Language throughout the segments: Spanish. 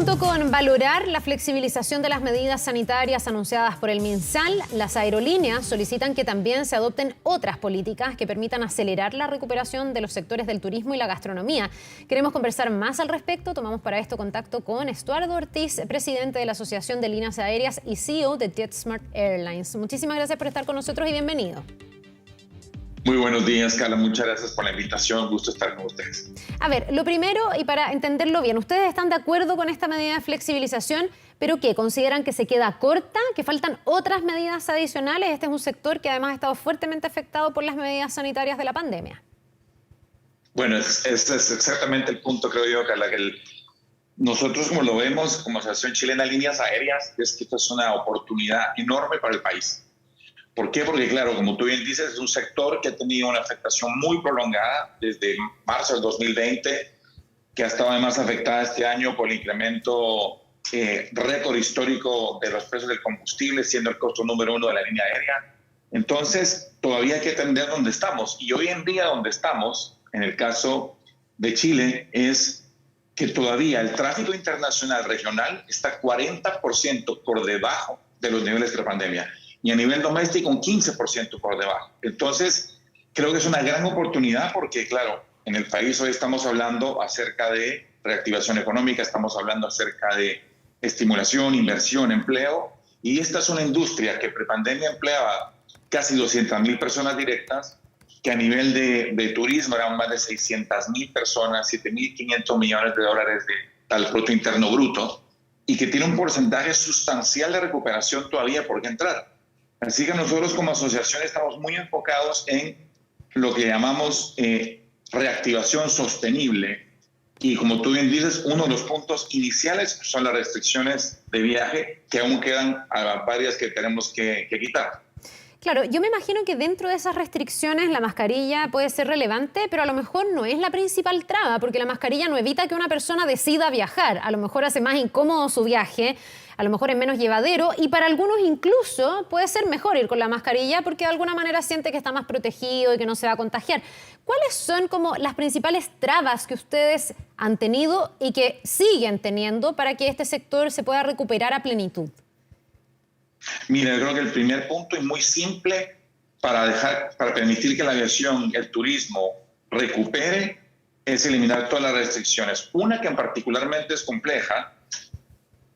Junto con valorar la flexibilización de las medidas sanitarias anunciadas por el MinSal, las aerolíneas solicitan que también se adopten otras políticas que permitan acelerar la recuperación de los sectores del turismo y la gastronomía. Queremos conversar más al respecto. Tomamos para esto contacto con Estuardo Ortiz, presidente de la Asociación de Líneas Aéreas y CEO de JetSmart Airlines. Muchísimas gracias por estar con nosotros y bienvenido. Muy buenos días, Carla. Muchas gracias por la invitación. Gusto estar con ustedes. A ver, lo primero, y para entenderlo bien, ¿ustedes están de acuerdo con esta medida de flexibilización, pero qué? ¿Consideran que se queda corta, que faltan otras medidas adicionales? Este es un sector que además ha estado fuertemente afectado por las medidas sanitarias de la pandemia. Bueno, este es exactamente el punto, creo yo, Carla, que nosotros como lo vemos como Asociación Chilena de Líneas Aéreas, es que esta es una oportunidad enorme para el país. ¿Por qué? Porque, claro, como tú bien dices, es un sector que ha tenido una afectación muy prolongada desde marzo del 2020, que ha estado además afectada este año por el incremento récord histórico de los precios del combustible, siendo el costo número uno de la línea aérea. Entonces, todavía hay que entender dónde estamos. Y hoy en día donde estamos, en el caso de Chile, es que todavía el tráfico internacional regional está 40% por debajo de los niveles de la pandemia. Y a nivel doméstico un 15% por debajo. Entonces, creo que es una gran oportunidad porque, claro, en el país hoy estamos hablando acerca de reactivación económica, estamos hablando acerca de estimulación, inversión, empleo, y esta es una industria que prepandemia empleaba casi 200.000 personas directas, que a nivel de turismo eran más de 600.000 personas, 7.500 millones de dólares al Producto Interno Bruto, y que tiene un porcentaje sustancial de recuperación todavía por qué entrar. Así que nosotros como asociación estamos muy enfocados en lo que llamamos reactivación sostenible. Y como tú bien dices, uno de los puntos iniciales son las restricciones de viaje, que aún quedan varias que tenemos que quitar. Claro, yo me imagino que dentro de esas restricciones la mascarilla puede ser relevante, pero a lo mejor no es la principal traba, porque la mascarilla no evita que una persona decida viajar. A lo mejor hace más incómodo su viaje, a lo mejor es menos llevadero y para algunos incluso puede ser mejor ir con la mascarilla porque de alguna manera siente que está más protegido y que no se va a contagiar. ¿Cuáles son como las principales trabas que ustedes han tenido y que siguen teniendo para que este sector se pueda recuperar a plenitud? Mira, yo creo que el primer punto es muy simple para permitir que la aviación, el turismo recupere, es eliminar todas las restricciones. Una que en particularmente es compleja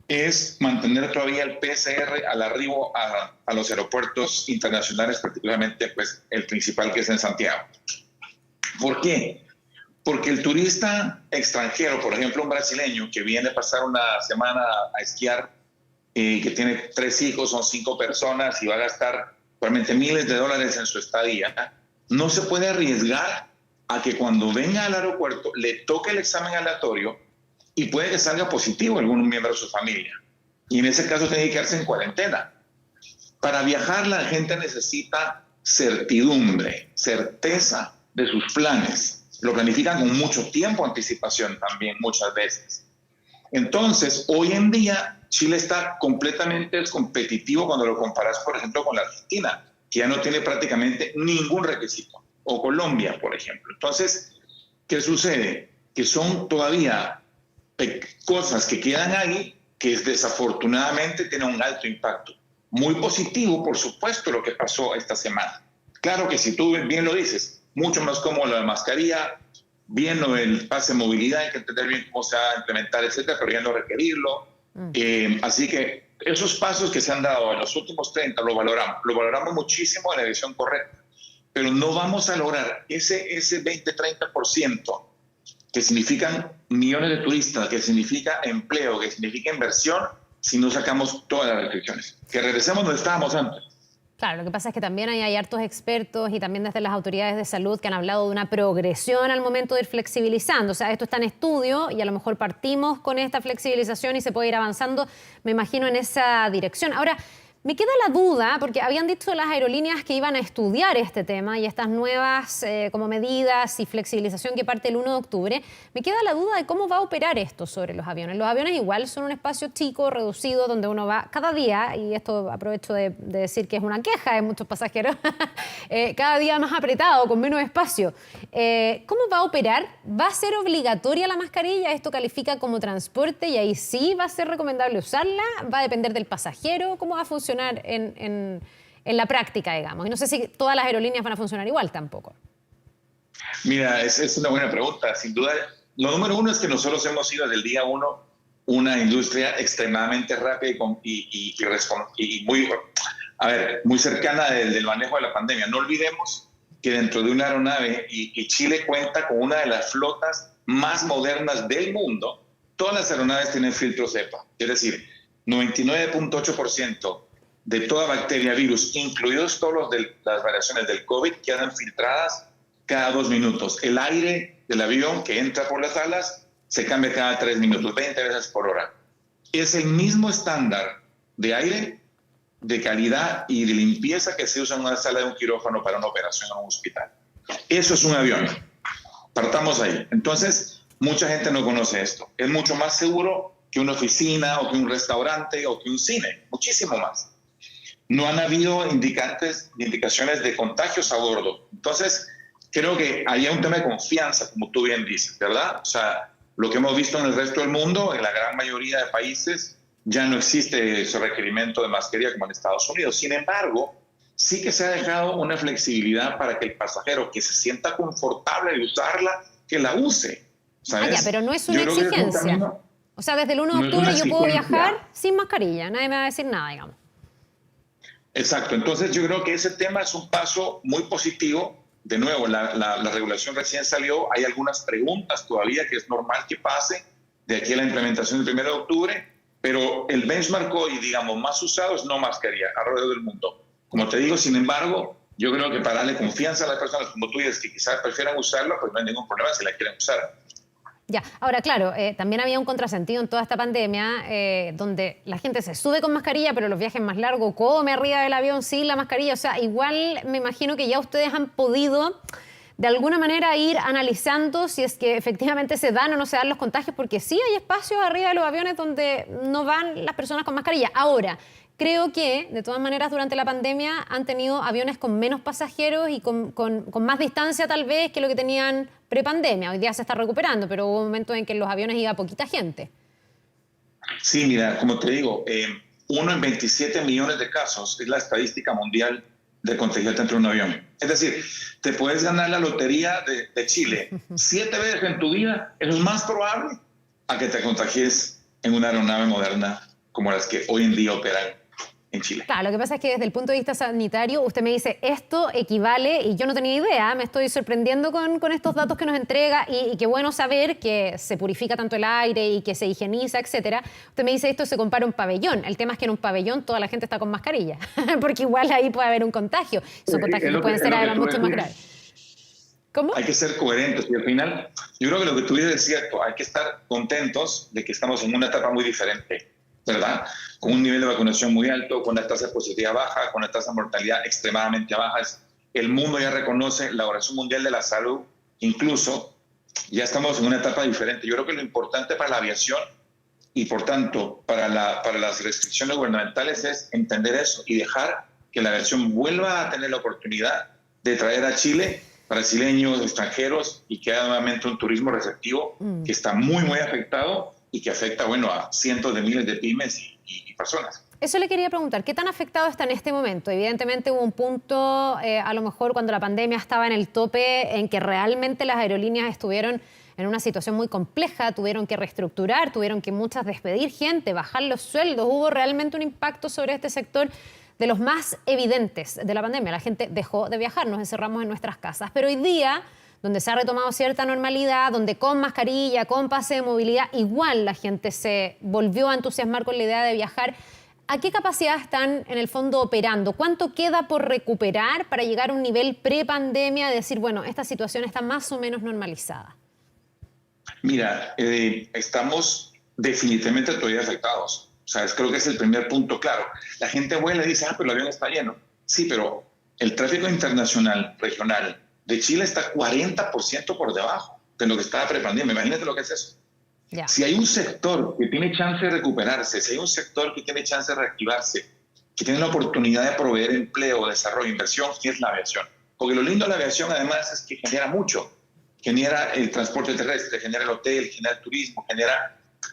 es mantener todavía el PCR al arribo a los aeropuertos internacionales, particularmente pues, el principal que es en Santiago. ¿Por qué? Porque el turista extranjero, por ejemplo un brasileño que viene a pasar una semana a esquiar, que tiene 3 hijos, son 5 personas y va a gastar probablemente miles de dólares en su estadía, no se puede arriesgar a que cuando venga al aeropuerto le toque el examen aleatorio y puede que salga positivo algún miembro de su familia. Y en ese caso tiene que quedarse en cuarentena. Para viajar la gente necesita certidumbre, certeza de sus planes. Lo planifican con mucho tiempo de anticipación también muchas veces. Entonces, hoy en día Chile está completamente competitivo cuando lo comparas, por ejemplo, con la Argentina, que ya no tiene prácticamente ningún requisito, o Colombia, por ejemplo. Entonces, ¿qué sucede? Que son todavía cosas que quedan ahí que desafortunadamente tienen un alto impacto. Muy positivo, por supuesto, lo que pasó esta semana. Claro que si tú bien lo dices, mucho más cómodo la mascarilla, bien lo del pase de movilidad, hay que entender bien cómo se va a implementar, etcétera, pero ya no requerirlo. Así que esos pasos que se han dado en los últimos 30 lo valoramos muchísimo en la dirección correcta, pero no vamos a lograr ese 20-30% que significan millones de turistas, que significa empleo, que significa inversión, si no sacamos todas las restricciones. Que regresemos donde estábamos antes. Claro, lo que pasa es que también hay hartos expertos y también desde las autoridades de salud que han hablado de una progresión al momento de ir flexibilizando. O sea, esto está en estudio y a lo mejor partimos con esta flexibilización y se puede ir avanzando, me imagino, en esa dirección. Ahora, Me queda la duda, porque habían dicho las aerolíneas que iban a estudiar este tema y estas nuevas como medidas y flexibilización que parte el 1 de octubre. Me queda la duda de cómo va a operar esto sobre los aviones. Los aviones igual son un espacio chico, reducido, donde uno va cada día, y esto aprovecho de decir que es una queja de muchos pasajeros, cada día más apretado, con menos espacio. ¿Cómo va a operar? ¿Va a ser obligatoria la mascarilla? ¿Esto califica como transporte y ahí sí va a ser recomendable usarla? ¿Va a depender del pasajero? ¿Cómo va a funcionar en la práctica, digamos? Y no sé si todas las aerolíneas van a funcionar igual tampoco. Mira, es una buena pregunta. Sin duda, lo número uno es que nosotros hemos sido desde el día uno una industria extremadamente rápida y muy, muy cercana del manejo de la pandemia. No olvidemos que dentro de una aeronave, y Chile cuenta con una de las flotas más modernas del mundo, todas las aeronaves tienen filtros EPA. Es decir, 99.8% de toda bacteria, virus, incluidos todos los de las variaciones del COVID, quedan filtradas cada 2 minutos. El aire del avión que entra por las alas se cambia cada 3 minutos, 20 veces por hora. Es el mismo estándar de aire, de calidad y de limpieza que se usa en una sala de un quirófano para una operación en un hospital. Eso es un avión. Partamos ahí. Entonces, mucha gente no conoce esto. Es mucho más seguro que una oficina o que un restaurante o que un cine, muchísimo más. No han habido indicaciones de contagios a bordo. Entonces, creo que hay un tema de confianza, como tú bien dices, ¿verdad? O sea, lo que hemos visto en el resto del mundo, en la gran mayoría de países, ya no existe ese requerimiento de mascarilla como en Estados Unidos. Sin embargo, sí que se ha dejado una flexibilidad para que el pasajero que se sienta confortable de usarla, que la use, ¿sabes? Ya, pero no es una exigencia. O sea, desde el 1 de octubre yo puedo viajar sin mascarilla, nadie me va a decir nada, digamos. Exacto, entonces yo creo que ese tema es un paso muy positivo. De nuevo, la regulación recién salió, hay algunas preguntas todavía que es normal que pase de aquí a la implementación del 1 de octubre, pero el benchmark hoy, digamos, más usado es no mascarilla alrededor del mundo. Como te digo, sin embargo, yo creo que para darle confianza a las personas, como tú dices, que quizás prefieran usarla, pues no hay ningún problema si la quieren usar. Ya, ahora claro, también había un contrasentido en toda esta pandemia donde la gente se sube con mascarilla, pero los viajes más largos come arriba del avión sin la mascarilla. O sea, igual me imagino que ya ustedes han podido de alguna manera ir analizando si es que efectivamente se dan o no se dan los contagios, porque sí hay espacios arriba de los aviones donde no van las personas con mascarilla. Ahora, creo que, de todas maneras, durante la pandemia han tenido aviones con menos pasajeros y con más distancia tal vez que lo que tenían prepandemia. Hoy día se está recuperando, pero hubo momentos en que en los aviones iba poquita gente. Sí, mira, como te digo, 1 en 27 millones de casos es la estadística mundial de contagiarte entre un avión. Es decir, te puedes ganar la lotería de Chile 7 veces en tu vida, es más probable a que te contagies en una aeronave moderna como las que hoy en día operan en Chile. Claro, lo que pasa es que desde el punto de vista sanitario, usted me dice, esto equivale, y yo no tenía idea, me estoy sorprendiendo con estos datos que nos entrega, y qué bueno saber que se purifica tanto el aire y que se higieniza, etcétera. Usted me dice, esto se compara a un pabellón. El tema es que en un pabellón toda la gente está con mascarilla, porque igual ahí puede haber un contagio. Esos contagios que pueden ser además mucho más graves. ¿Cómo? Hay que ser coherentes y al final, yo creo que lo que tú dices es cierto, hay que estar contentos de que estamos en una etapa muy diferente, ¿verdad? Con un nivel de vacunación muy alto, con una tasa de positividad baja, con una tasa de mortalidad extremadamente baja. El mundo ya reconoce, la Organización Mundial de la Salud, incluso, ya estamos en una etapa diferente. Yo creo que lo importante para la aviación y, por tanto, para las restricciones gubernamentales es entender eso y dejar que la aviación vuelva a tener la oportunidad de traer a Chile brasileños, extranjeros, y que haya nuevamente un turismo receptivo que está muy, muy afectado y que afecta, bueno, a cientos de miles de pymes y personas. Eso le quería preguntar, ¿qué tan afectado está en este momento? Evidentemente hubo un punto, a lo mejor cuando la pandemia estaba en el tope, en que realmente las aerolíneas estuvieron en una situación muy compleja, tuvieron que reestructurar, tuvieron que muchas despedir gente, bajar los sueldos, hubo realmente un impacto sobre este sector de los más evidentes de la pandemia. La gente dejó de viajar, nos encerramos en nuestras casas, pero hoy día, donde se ha retomado cierta normalidad, donde con mascarilla, con pase de movilidad, igual la gente se volvió a entusiasmar con la idea de viajar. ¿A qué capacidad están en el fondo operando? ¿Cuánto queda por recuperar para llegar a un nivel pre-pandemia de decir, bueno, esta situación está más o menos normalizada? Mira, estamos definitivamente todavía afectados. ¿Sabes? Creo que es el primer punto claro. La gente vuela y dice, pero el avión está lleno. Sí, pero el tráfico internacional, regional, de Chile está 40% por debajo de lo que estaba prepandemia. Imagínate lo que es eso. Ya. Si hay un sector que tiene chance de recuperarse, si hay un sector que tiene chance de reactivarse, que tiene la oportunidad de proveer empleo, desarrollo, inversión, es la aviación. Porque lo lindo de la aviación, además, es que genera mucho. Genera el transporte terrestre, genera el hotel, genera el turismo,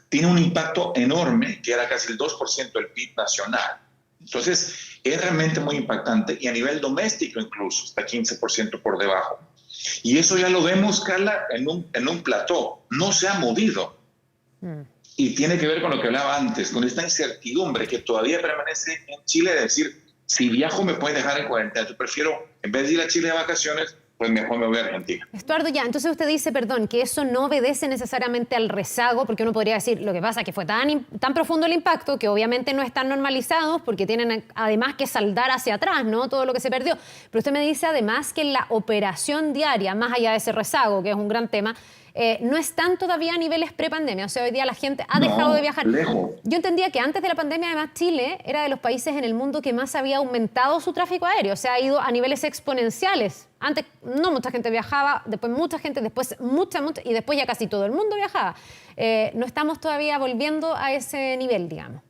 tiene un impacto enorme, que era casi el 2% del PIB nacional. Entonces, es realmente muy impactante y a nivel doméstico incluso está 15% por debajo. Y eso ya lo vemos, Carla, en un plató. No se ha movido. Y tiene que ver con lo que hablaba antes, con esta incertidumbre que todavía permanece en Chile de decir, si viajo me pueden dejar en cuarentena. Yo prefiero, en vez de ir a Chile de vacaciones, pues mejor me voy a Argentina. Estuardo, ya, entonces usted dice, perdón, que eso no obedece necesariamente al rezago, porque uno podría decir, lo que pasa es que fue tan profundo el impacto que obviamente no están normalizados porque tienen además que saldar hacia atrás, ¿no? Todo lo que se perdió. Pero usted me dice además que la operación diaria, más allá de ese rezago, que es un gran tema, no están todavía a niveles prepandemia. O sea, hoy día la gente ha dejado de viajar. Lejos. Yo entendía que antes de la pandemia, además, Chile era de los países en el mundo que más había aumentado su tráfico aéreo. O sea, ha ido a niveles exponenciales. Antes no mucha gente viajaba, después mucha gente, después mucha, y después ya casi todo el mundo viajaba. No estamos todavía volviendo a ese nivel, digamos.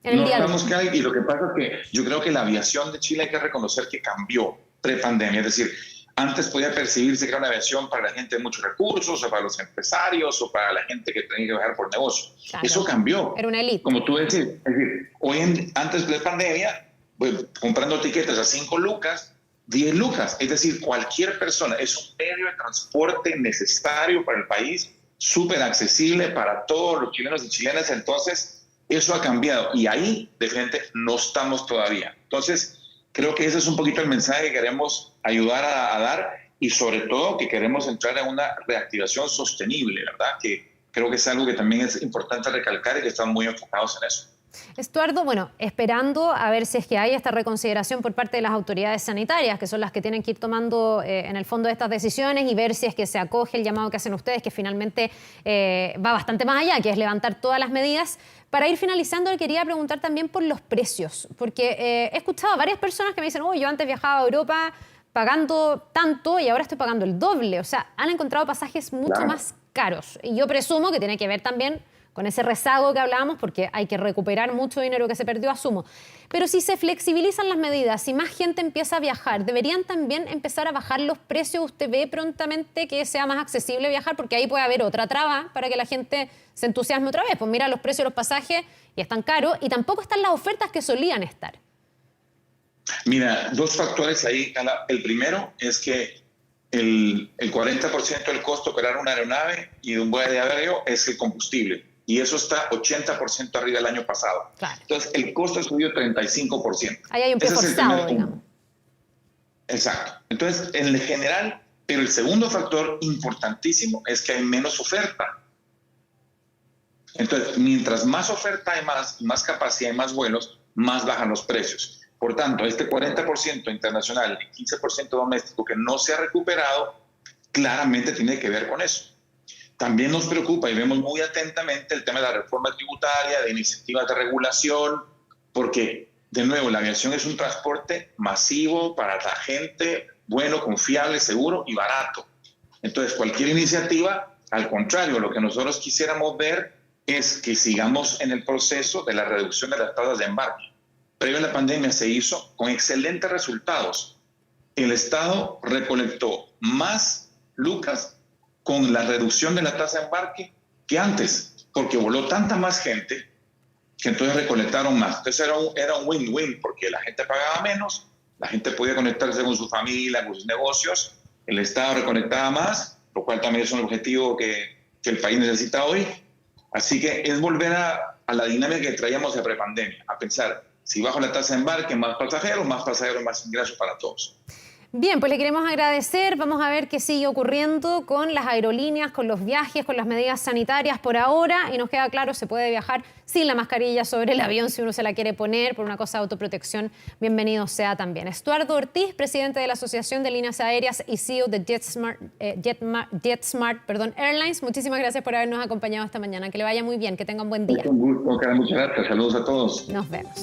No estamos, y lo que pasa es que yo creo que la aviación de Chile hay que reconocer que cambió prepandemia. Es decir, antes podía percibirse que era una aviación para la gente de muchos recursos, o para los empresarios, o para la gente que tenía que viajar por negocio. Claro. Eso cambió. Era una élite. Como tú decís, es decir, antes de la pandemia, pues, comprando tiquetes a 5 lucas, 10 lucas. Es decir, cualquier persona, es un medio de transporte necesario para el país, súper accesible para todos los chilenos y chilenas. Entonces, eso ha cambiado. Y ahí, de frente, no estamos todavía. Entonces, creo que ese es un poquito el mensaje que queremos ayudar a dar y sobre todo que queremos entrar en una reactivación sostenible, ¿verdad? Que creo que es algo que también es importante recalcar y que están muy enfocados en eso. Estuardo, bueno, esperando a ver si es que hay esta reconsideración por parte de las autoridades sanitarias, que son las que tienen que ir tomando en el fondo estas decisiones y ver si es que se acoge el llamado que hacen ustedes, que finalmente va bastante más allá, que es levantar todas las medidas. Para ir finalizando, le quería preguntar también por los precios, porque he escuchado a varias personas que me dicen, yo antes viajaba a Europa pagando tanto y ahora estoy pagando el doble. O sea, han encontrado pasajes mucho más caros. Y yo presumo que tiene que ver también con ese rezago que hablábamos, porque hay que recuperar mucho dinero que se perdió, asumo. Pero si se flexibilizan las medidas, si más gente empieza a viajar, ¿deberían también empezar a bajar los precios? ¿Usted ve prontamente que sea más accesible viajar? Porque ahí puede haber otra traba para que la gente se entusiasme otra vez. Pues mira los precios de los pasajes y están caros y tampoco están las ofertas que solían estar. Mira, dos factores ahí. El primero es que el 40% del costo de operar una aeronave y de un vuelo aéreo es el combustible. Y eso está 80% arriba del año pasado. Claro. Entonces, el costo ha subido 35%. Ahí hay un pie forzado, digamos. Exacto. Entonces, en general, pero el segundo factor importantísimo es que hay menos oferta. Entonces, mientras más oferta hay, más capacidad y más vuelos, más bajan los precios. Por tanto, este 40% internacional y 15% doméstico que no se ha recuperado, claramente tiene que ver con eso. También nos preocupa y vemos muy atentamente el tema de la reforma tributaria, de iniciativas de regulación, porque, de nuevo, la aviación es un transporte masivo para la gente, bueno, confiable, seguro y barato. Entonces, cualquier iniciativa, al contrario, lo que nosotros quisiéramos ver es que sigamos en el proceso de la reducción de las tasas de embarque. Previo a la pandemia se hizo con excelentes resultados. El Estado recolectó más lucas con la reducción de la tasa de embarque que antes, porque voló tanta más gente que entonces recolectaron más. Entonces era un win-win, porque la gente pagaba menos, la gente podía conectarse con su familia, con sus negocios, el Estado recolectaba más, lo cual también es un objetivo que el país necesita hoy. Así que es volver a la dinámica que traíamos de prepandemia, a pensar, si bajo la tasa de embarque, más pasajeros, más ingresos para todos. Bien, pues le queremos agradecer. Vamos a ver qué sigue ocurriendo con las aerolíneas, con los viajes, con las medidas sanitarias por ahora. Y nos queda claro, se puede viajar sin la mascarilla sobre el avión si uno se la quiere poner por una cosa de autoprotección. Bienvenido sea también. Estuardo Ortiz, presidente de la Asociación de Líneas Aéreas y CEO de JetSmart Airlines. Muchísimas gracias por habernos acompañado esta mañana. Que le vaya muy bien, que tenga un buen día. Un gusto, muchas gracias. Saludos a todos. Nos vemos.